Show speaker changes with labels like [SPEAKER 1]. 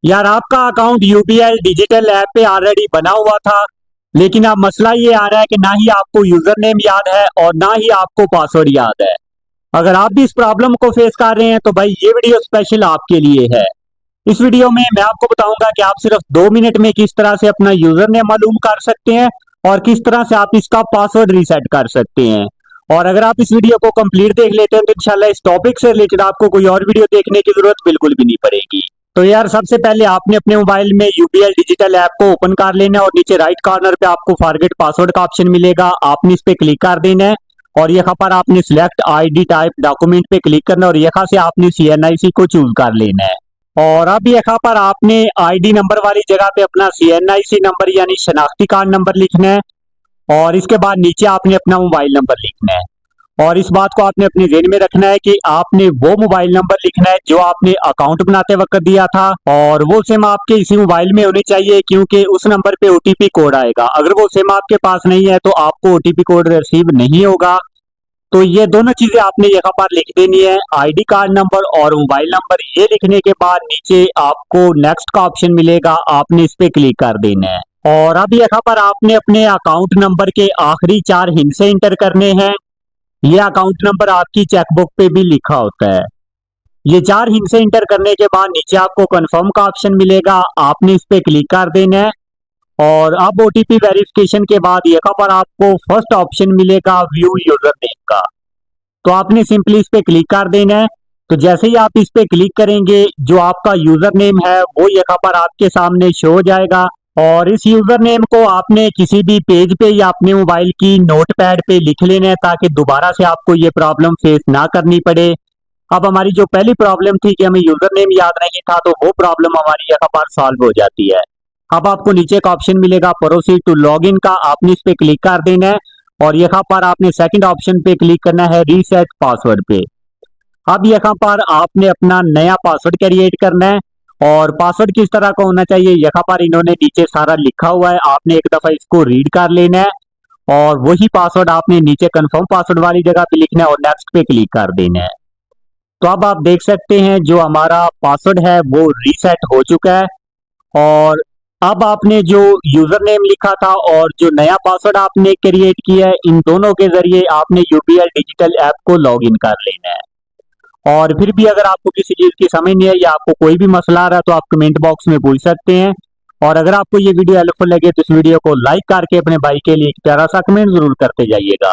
[SPEAKER 1] यार आपका account UBL digital app पे ऑलरेडी बना हुआ था, लेकिन अब मसला ये आ रहा है कि ना ही आपको यूजर नेम याद है और ना ही आपको पासवर्ड याद है। अगर आप भी इस प्रॉब्लम को फेस कर रहे हैं तो भाई ये वीडियो स्पेशल आपके लिए है। इस वीडियो में मैं आपको बताऊंगा कि आप सिर्फ 2 मिनट में किस तरह से अपना यूजर नेम मालूम कर सकते हैं और किस तरह से आप इसका पासवर्ड रीसेट कर सकते हैं। और अगर आप इस वीडियो को कंप्लीट देख लेते हैं तो इंशाल्लाह इस टॉपिक से रिलेटेड आपको कोई और वीडियो देखने की जरूरत बिल्कुल भी नहीं पड़ेगी। तो यार सबसे पहले आपने अपने मोबाइल में यूबीएल डिजिटल ऐप को ओपन कर लेना है और नीचे राइट कॉर्नर पे आपको फॉरगेट पासवर्ड का ऑप्शन मिलेगा, आपने इस पे क्लिक कर देना है। और यहाँ पर आपने सिलेक्ट आईडी टाइप डॉक्यूमेंट पे क्लिक करना है और यहाँ से आपने सीएनआईसी को चूज कर लेना है। और अब यहाँ पर आपने आईडी नंबर वाली जगह पे अपना सीएनआईसी नंबर यानी शनाख्ती कार्ड नंबर लिखना है और इसके बाद नीचे आपने अपना मोबाइल नंबर लिखना है। और इस बात को आपने अपने ज़हन में रखना है कि आपने वो मोबाइल नंबर लिखना है जो आपने अकाउंट बनाते वक्त दिया था और वो सिम आपके इसी मोबाइल में होनी चाहिए, क्योंकि उस नंबर पे ओटीपी कोड आएगा। अगर वो सिम आपके पास नहीं है तो आपको ओटीपी कोड रिसीव नहीं होगा। तो ये दोनों चीजें आपने यहाँ पर लिख देनी है, आईडी कार्ड नंबर और मोबाइल नंबर। ये लिखने के बाद नीचे आपको नेक्स्ट का ऑप्शन मिलेगा, आपने इस पे क्लिक कर देना है। और अब यहाँ पर आपने अपने अकाउंट नंबर के आखिरी 4 हिस्से इंटर करने हैं। ये अकाउंट नंबर आपकी चेकबुक पे भी लिखा होता है। ये 4 हिस्से इंटर करने के बाद नीचे आपको कंफर्म का ऑप्शन मिलेगा, आपने इस पे क्लिक कर देना है। और अब ओटीपी वेरिफिकेशन के बाद यहाँ पर आपको फर्स्ट ऑप्शन मिलेगा व्यू यूजर नेम का, तो आपने सिंपली इस पे क्लिक कर देना है। तो जैसे ही आप इस पे क्लिक करेंगे जो आपका यूजर नेम है वो यहाँ पर आपके सामने शो हो जाएगा। और इस यूजर नेम को आपने किसी भी पेज पे या अपने मोबाइल की नोटपैड पे लिख लेना है ताकि दोबारा से आपको ये प्रॉब्लम फेस ना करनी पड़े। अब हमारी जो पहली प्रॉब्लम थी कि हमें यूजर नेम याद नहीं था, तो वो प्रॉब्लम हमारी यहाँ पर सॉल्व हो जाती है। अब आपको नीचे का ऑप्शन मिलेगा प्रोसीड टू लॉगिन का, आपने इस पे क्लिक कर देना है और यहाँ पर आपने सेकंड ऑप्शन पे क्लिक करना है रीसेट पासवर्ड पे। अब यहाँ पर आपने अपना नया पासवर्ड क्रिएट करना है और पासवर्ड किस तरह का होना चाहिए यहाँ पर इन्होंने नीचे सारा लिखा हुआ है, आपने एक दफा इसको रीड कर लेना है और वही पासवर्ड आपने नीचे कंफर्म पासवर्ड वाली जगह पे लिखना है और नेक्स्ट पे क्लिक कर देना है। तो अब आप देख सकते हैं जो हमारा पासवर्ड है वो रीसेट हो चुका है। और अब आपने जो यूजर नेम लिखा था और जो नया पासवर्ड आपने क्रिएट किया है, इन दोनों के जरिए आपने यूबीएल डिजिटल ऐप को लॉग इन कर लेना है। और फिर भी अगर आपको किसी चीज की समझ नहीं है या आपको कोई भी मसला आ रहा है तो आप कमेंट बॉक्स में पूछ सकते हैं। और अगर आपको ये वीडियो हेल्पफुल लगे तो इस वीडियो को लाइक करके अपने भाई के लिए एक प्यारा सा कमेंट जरूर करते जाइएगा।